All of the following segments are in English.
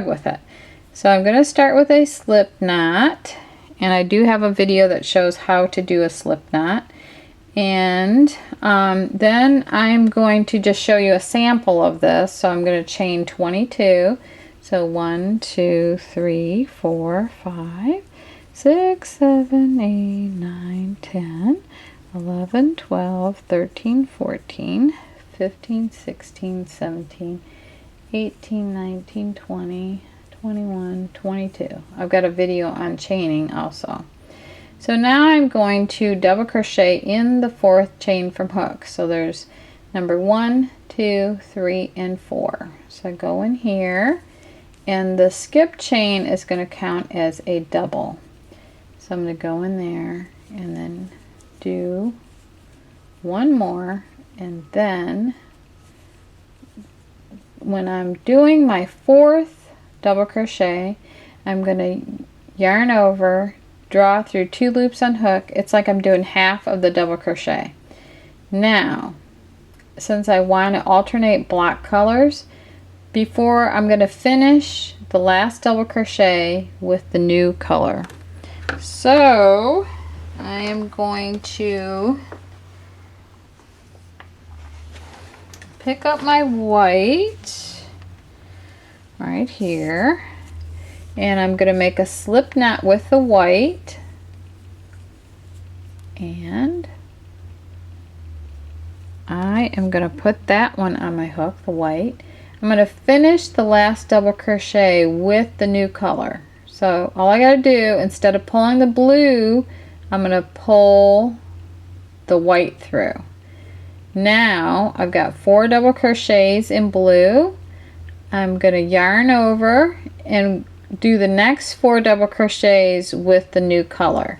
with it. So I'm going to start with a slip knot, and I do have a video that shows how to do a slip knot. And then I'm going to just show you a sample of this. So I'm going to chain 22. So 1, 2, 3, 4, 5, 6, 7, 8, 9, 10, 11, 12, 13, 14, 15, 16, 17, 18, 19, 20, 21, 22. I've got a video on chaining also. So now I'm going to double crochet in the 4th chain from hook. So there's number 1, 2, 3, and 4. So I go in here, and the skip chain is going to count as a double. So I'm going to go in there and then do one more, and then when I'm doing my 4th double crochet, I'm going to yarn over, draw through 2 loops on hook. It's like I'm doing half of the double crochet. Now, since I want to alternate block colors, before I'm going to finish the last double crochet with the new color. So I am going to pick up my white right here, and I'm going to make a slip knot with the white, and I am going to put that one on my hook, the white. I'm going to finish the last double crochet with the new color. So all I got to do, instead of pulling the blue, I'm going to pull the white through. Now I've got 4 double crochets in blue. I'm going to yarn over and do the next 4 double crochets with the new color.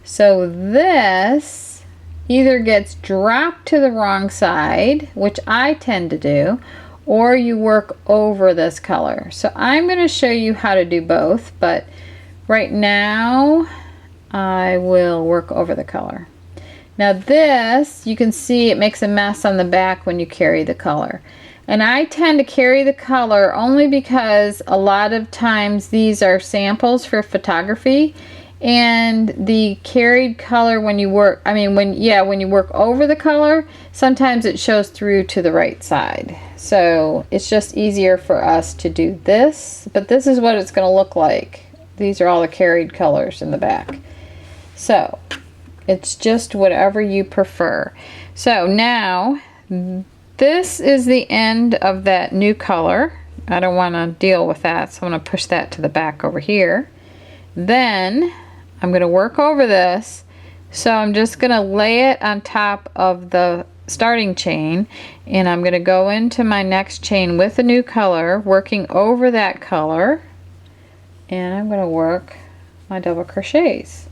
So this either gets dropped to the wrong side, which I tend to do, or you work over this color. So I'm going to show you how to do both, but right now I will work over the color. Now this, you can see it makes a mess on the back when you carry the color. And I tend to carry the color only because a lot of times these are samples for photography, and the carried color when you work, when you work over the color, sometimes it shows through to the right side. So it's just easier for us to do this, but this is what it's going to look like. These are all the carried colors in the back. So it's just whatever you prefer. So now this is the end of that new color. I don't want to deal with that, so I'm going to push that to the back over here. Then I'm going to work over this, so I'm just going to lay it on top of the starting chain, and I'm going to go into my next chain with a new color, working over that color, and I'm going to work my double crochets.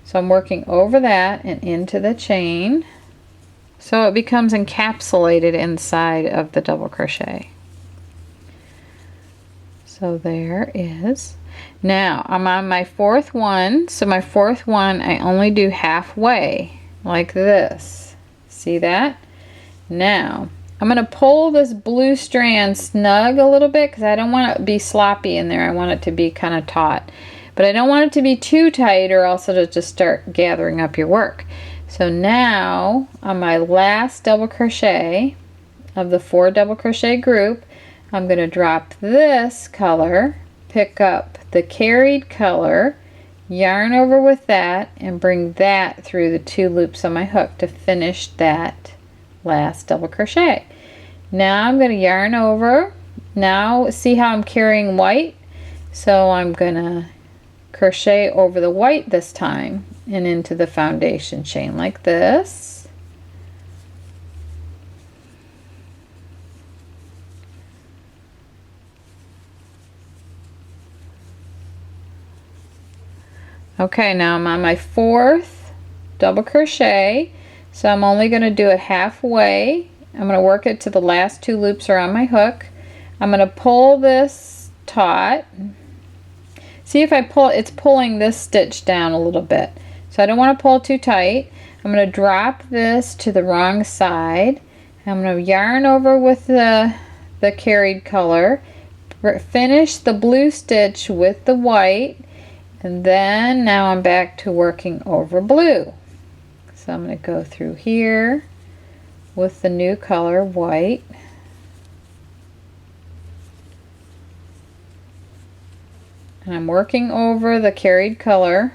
So I'm working over that and into the chain, so it becomes encapsulated inside of the double crochet. So there is. Now I'm on my 4th one, so my 4th one I only do halfway like this. See that? Now I'm going to pull this blue strand snug a little bit because I don't want it to be sloppy in there. I want it to be kind of taut, but I don't want it to be too tight or else it'll just start gathering up your work. So now on my last double crochet of the 4 double crochet group, I'm going to drop this color, pick up the carried color, yarn over with that, and bring that through the 2 loops on my hook to finish that last double crochet. Now I'm going to yarn over. Now see how I'm carrying white? So I'm going to crochet over the white this time and into the foundation chain like this. Okay, now I'm on my 4th double crochet, so I'm only going to do it halfway. I'm going to work it to the last 2 loops around my hook. I'm going to pull this taut. See if I pull, it's pulling this stitch down a little bit. So I don't want to pull too tight. I'm going to drop this to the wrong side. I'm going to yarn over with the carried color, finish the blue stitch with the white, and then now I'm back to working over blue. So I'm going to go through here with the new color, white. And I'm working over the carried color.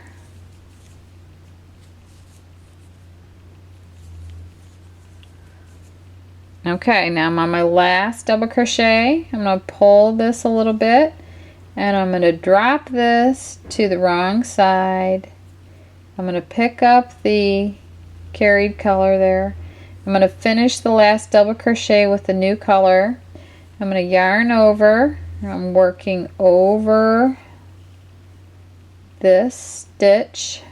Okay, now I'm on my last double crochet. I'm going to pull this a little bit, and I'm going to drop this to the wrong side. I'm going to pick up the carried color there. I'm going to finish the last double crochet with the new color. I'm going to yarn over. I'm working over this stitch.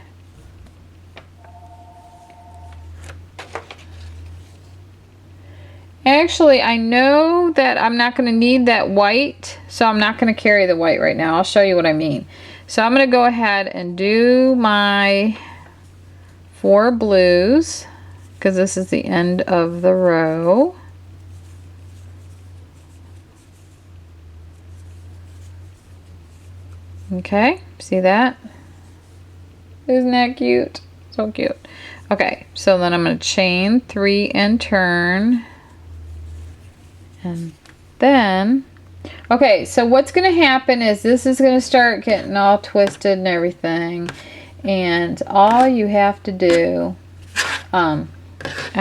Actually, I know that I'm not going to need that white, so I'm not going to carry the white right now. I'll show you what I mean. So I'm going to go ahead and do my 4 blues, because this is the end of the row. Okay, see that? Isn't that cute? So cute. Okay, so then I'm going to chain 3 and turn. And then, okay, so what's going to happen is this is going to start getting all twisted and everything. And all you have to do, I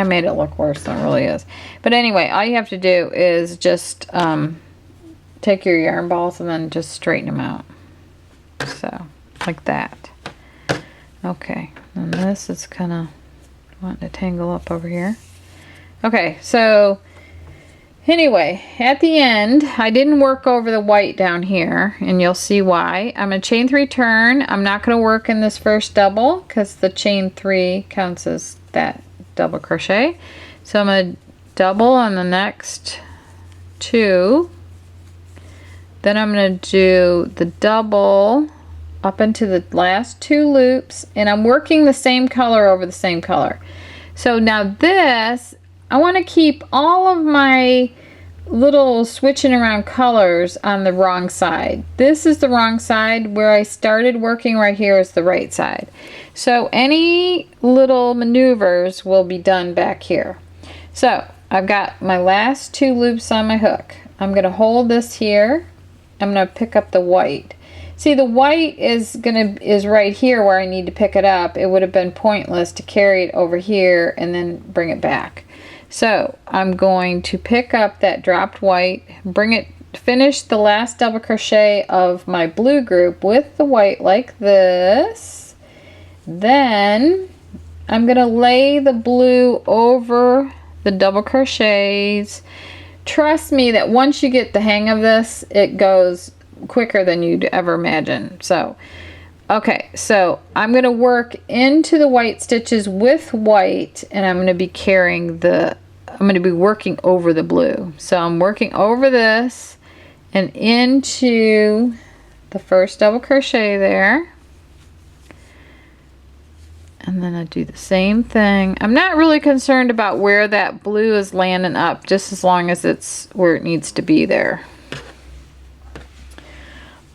made it look worse than it really is. But anyway, all you have to do is just take your yarn balls and then just straighten them out. So, like that. Okay, and this is kind of wanting to tangle up over here. Okay, so anyway, at the end, I didn't work over the white down here, and you'll see why. I'm going to chain 3 turn. I'm not going to work in this first double because the chain 3 counts as that double crochet. So I'm going to double on the next 2. Then I'm going to do the double up into the last 2 loops, and I'm working the same color over the same color. So now this, I want to keep all of my little switching around colors on the wrong side. This is the wrong side. Where I started working right here is the right side. So any little maneuvers will be done back here. So I've got my last 2 loops on my hook. I'm going to hold this here. I'm going to pick up the white. See, the white is right here where I need to pick it up. It would have been pointless to carry it over here and then bring it back. So I'm going to pick up that dropped white, finish the last double crochet of my blue group with the white like this. Then I'm going to lay the blue over the double crochets. Trust me that once you get the hang of this, it goes quicker than you'd ever imagine. So, okay, so I'm going to work into the white stitches with white, and I'm going to be working over the blue. So I'm working over this and into the first double crochet there. And then I do the same thing. I'm not really concerned about where that blue is landing up, just as long as it's where it needs to be there.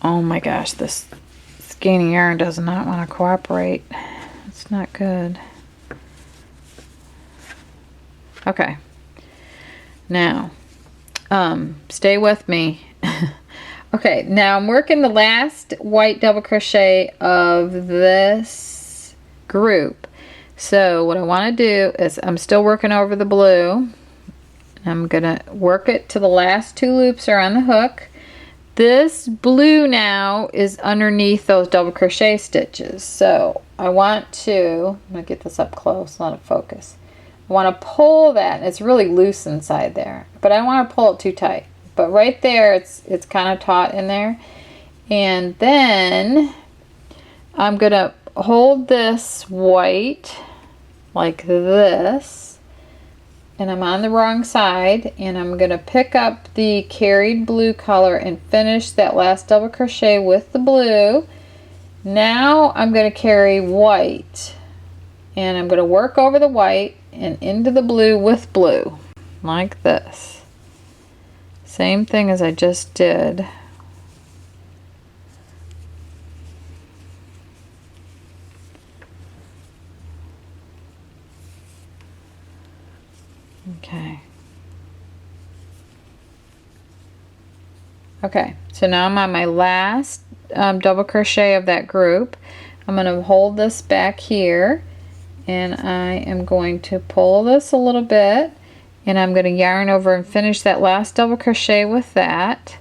Oh my gosh, this skeiny yarn does not want to cooperate. It's not good. Okay. Now, stay with me. Okay, now I'm working the last white double crochet of this group. So what I want to do is I'm still working over the blue. I'm gonna work it to the last 2 loops are on the hook. This blue now is underneath those double crochet stitches. So I want to, I'm gonna get this up close, let it focus. I want to pull that, and it's really loose inside there, but I don't want to pull it too tight. But right there, it's kind of taut in there. And then I'm gonna hold this white like this, and I'm on the wrong side, and I'm gonna pick up the carried blue color and finish that last double crochet with the blue. Now I'm gonna carry white, and I'm gonna work over the white and into the blue with blue like this. Same thing as I just did Okay. Okay, so now I'm on my last double crochet of that group. I'm going to hold this back here, and I am going to pull this a little bit, and I'm going to yarn over and finish that last double crochet with that.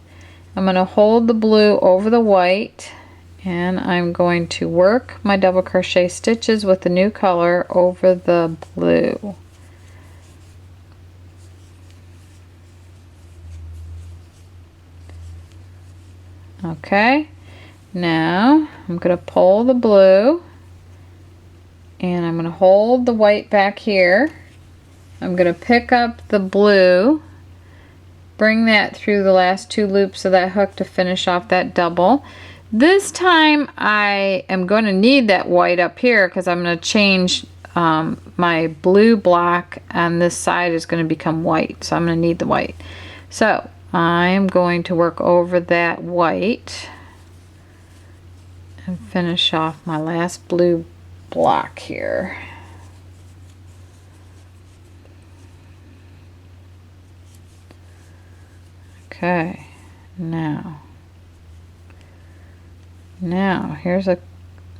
I'm going to hold the blue over the white, and I'm going to work my double crochet stitches with the new color over the blue. Okay, now I'm going to pull the blue, and I'm going to hold the white back here. I'm going to pick up the blue, bring that through the last 2 loops of that hook to finish off that double. This time I am going to need that white up here because I'm going to change my blue block on this side is going to become white, so I'm going to need the white. So I'm going to work over that white and finish off my last blue block here. Okay, now here's a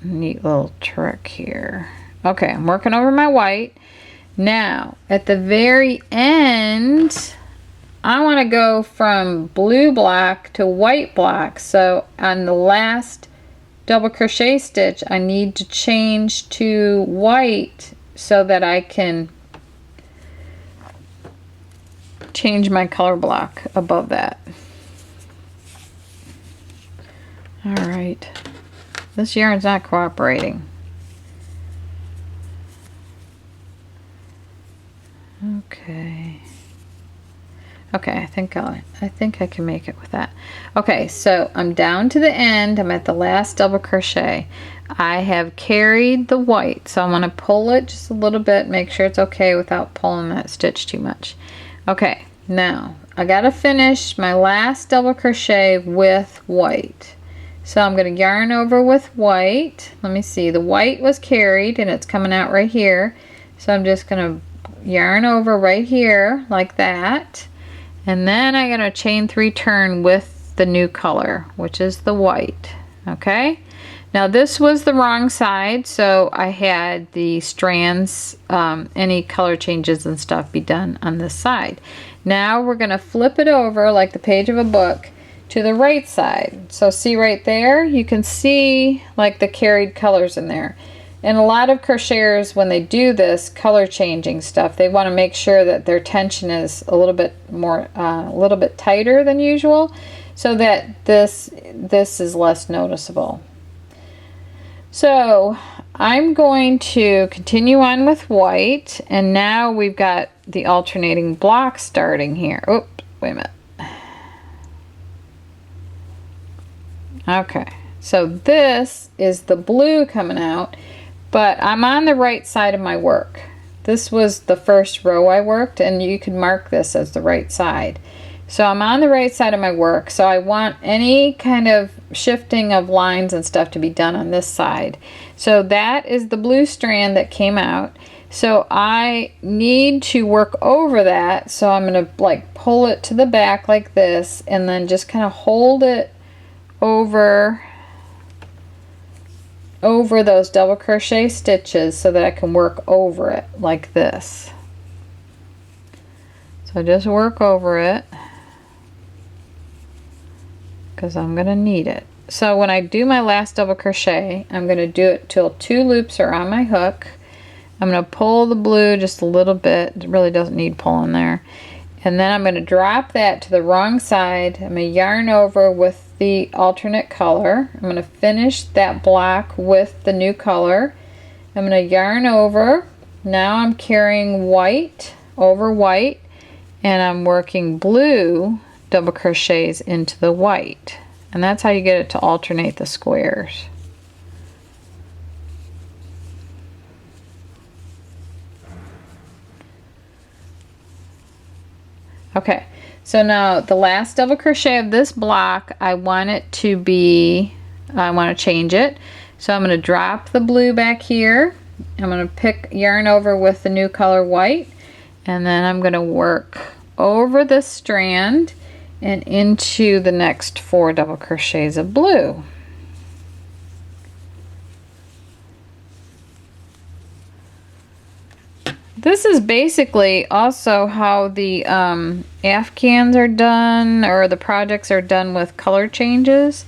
neat little trick here. Okay, I'm working over my white. Now at the very end I want to go from blue block to white block, so on the last double crochet stitch I need to change to white so that I can change my color block above that. Alright, this yarn's not cooperating. Okay. Okay, I think I can make it with that. Okay, so I'm down to the end. I'm at the last double crochet. I have carried the white, so I'm going to pull it just a little bit, make sure it's okay without pulling that stitch too much. Okay, now I got to finish my last double crochet with white. So I'm going to yarn over with white. Let me see, the white was carried and it's coming out right here. So I'm just going to yarn over right here like that. And then I'm going to chain 3 turn with the new color, which is the white. Okay, now this was the wrong side, so I had the strands, any color changes and stuff be done on this side. Now we're going to flip it over like the page of a book to the right side. So see right there, you can see like the carried colors in there. And a lot of crocheters, when they do this color changing stuff, they want to make sure that their tension is a little bit more, a little bit tighter than usual, so that this is less noticeable. So I'm going to continue on with white, and now we've got the alternating block starting here. Oops, wait a minute. Okay, so this is the blue coming out. But I'm on the right side of my work. This was the first row I worked, and you can mark this as the right side. So I'm on the right side of my work, so I want any kind of shifting of lines and stuff to be done on this side. So that is the blue strand that came out. So I need to work over that, so I'm going to like pull it to the back like this, and then just kind of hold it over those double crochet stitches so that I can work over it like this. So just work over it because I'm going to need it. So when I do my last double crochet, I'm going to do it till 2 loops are on my hook. I'm going to pull the blue just a little bit. It really doesn't need pulling there. And then I'm going to drop that to the wrong side. I'm going to yarn over with the alternate color. I'm going to finish that block with the new color. I'm going to yarn over. Now I'm carrying white over white, and I'm working blue double crochets into the white. And that's how you get it to alternate the squares. Okay, so now the last double crochet of this block, I want it to be, I want to change it. So I'm going to drop the blue back here. I'm going to yarn over with the new color white, and then I'm going to work over this strand and into the next 4 double crochets of blue. This is basically also how the Afghans are done, or the projects are done with color changes.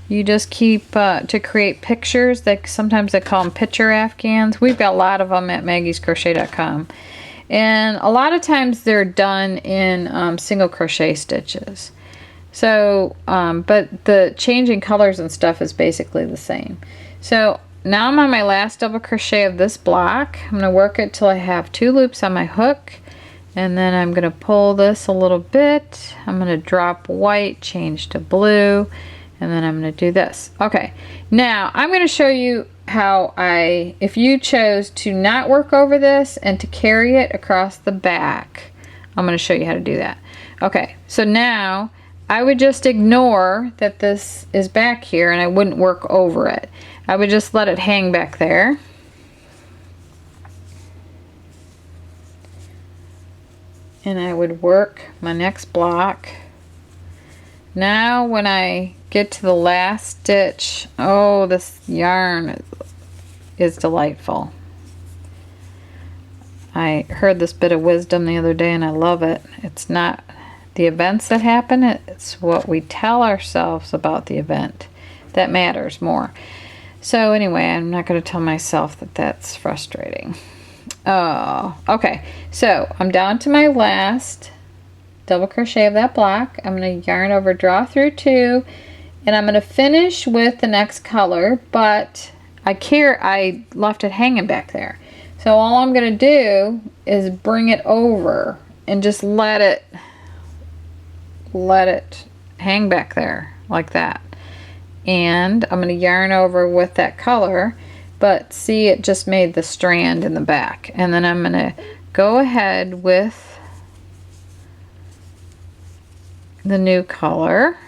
You just keep to create pictures. Sometimes they call them picture Afghans. We've got a lot of them at maggiescrochet.com. And a lot of times they're done in single crochet stitches. So, but the changing colors and stuff is basically the same. So now I'm on my last double crochet of this block. I'm going to work it till I have 2 loops on my hook, and then I'm going to pull this a little bit. I'm going to drop white, change to blue, and then I'm going to do this. Okay, now I'm going to show you how if you chose to not work over this and to carry it across the back, I'm going to show you how to do that. Okay, so now I would just ignore that this is back here and I wouldn't work over it. I would just let it hang back there. And I would work my next block. Now when I get to the last stitch, oh, this yarn is delightful. I heard this bit of wisdom the other day and I love it. It's not the events that happen, it's what we tell ourselves about the event that matters more. So anyway, I'm not going to tell myself that that's frustrating. Oh, okay. So I'm down to my last double crochet of that block. I'm going to yarn over, draw through 2, and I'm going to finish with the next color, but I left it hanging back there. So all I'm going to do is bring it over and just let it hang back there like that. And I'm going to yarn over with that color, but see, it just made the strand in the back. And then I'm going to go ahead with the new color.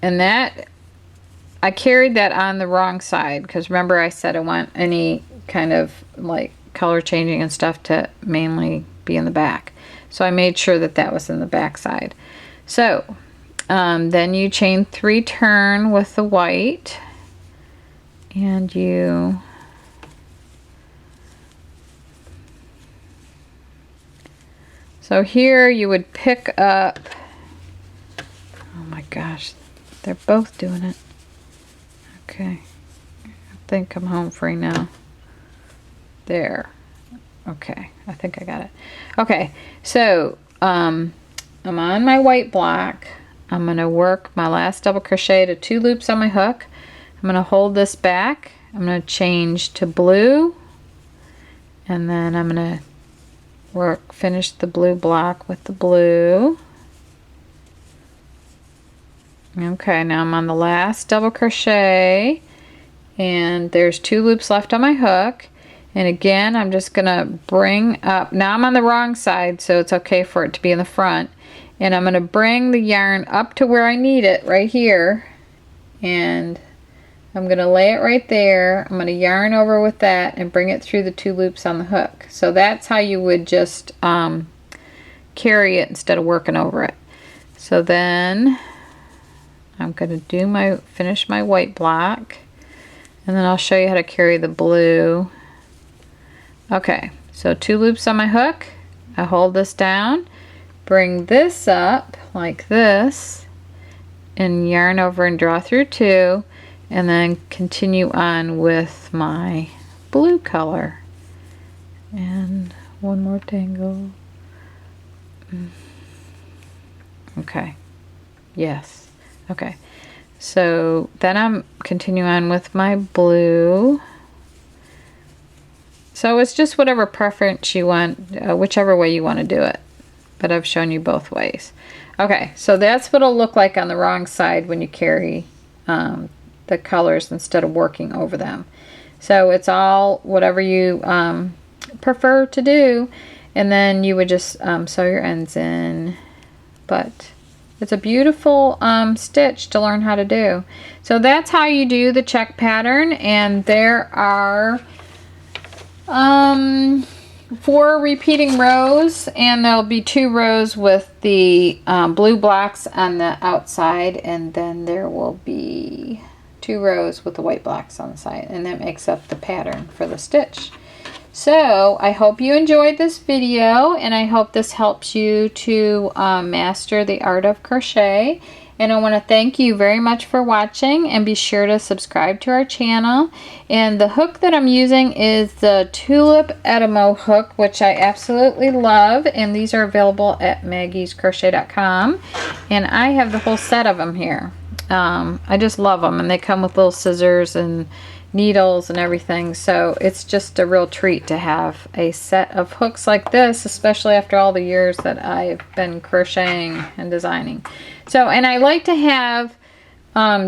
And that, I carried that on the wrong side, because remember I said I want any kind of like color changing and stuff to mainly be in the back. So I made sure that that was in the back side. So then you chain 3 turn with the white, and you so here you would pick up, oh my gosh, they're both doing it. Okay, I think I'm home free now. There. Okay, I think I got it. Okay, so I'm on my white block. I'm going to work my last double crochet to 2 loops on my hook. I'm going to hold this back. I'm going to change to blue, and then I'm going to finish the blue block with the blue. Okay, now I'm on the last double crochet, and there's 2 loops left on my hook. And again, I'm just going to bring up, now I'm on the wrong side, so it's okay for it to be in the front. And I'm going to bring the yarn up to where I need it, right here. And I'm going to lay it right there. I'm going to yarn over with that and bring it through the 2 loops on the hook. So that's how you would just carry it instead of working over it. So then I'm going to finish my white block, and then I'll show you how to carry the blue. Okay, so 2 loops on my hook. I hold this down, bring this up like this, and yarn over and draw through 2, and then continue on with my blue color. And one more tangle. Okay, yes, okay. So then I'm continuing on with my blue. So it's just whatever preference you want, whichever way you want to do it. But I've shown you both ways. Okay, so that's what it'll look like on the wrong side when you carry the colors instead of working over them. So it's all whatever you prefer to do. And then you would just sew your ends in. But It's a beautiful stitch to learn how to do. So that's how you do the check pattern, and there are 4 repeating rows, and there'll be 2 rows with the blue blocks on the outside, and then there will be 2 rows with the white blocks on the side, and that makes up the pattern for the stitch. So I hope you enjoyed this video, and I hope this helps you to master the art of crochet. And I want to thank you very much for watching, and be sure to subscribe to our channel. And the hook that I'm using is the Tulip Etamo hook, which I absolutely love, and these are available at maggiescrochet.com, and I have the whole set of them here. I just love them, and they come with little scissors and needles and everything, so it's just a real treat to have a set of hooks like this, especially after all the years that I've been crocheting and designing. So, and I like to have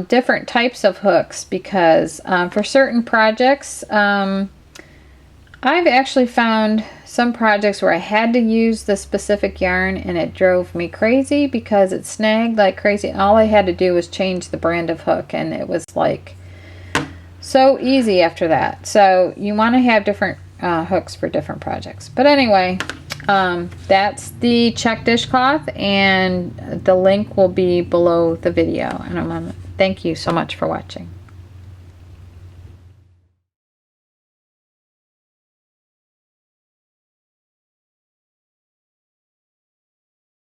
different types of hooks, because for certain projects, I've actually found some projects where I had to use the specific yarn, and it drove me crazy because it snagged like crazy. All I had to do was change the brand of hook, and it was like so easy after that. So you want to have different hooks for different projects. But anyway, that's the check dishcloth, and the link will be below the video. And I want to thank you so much for watching.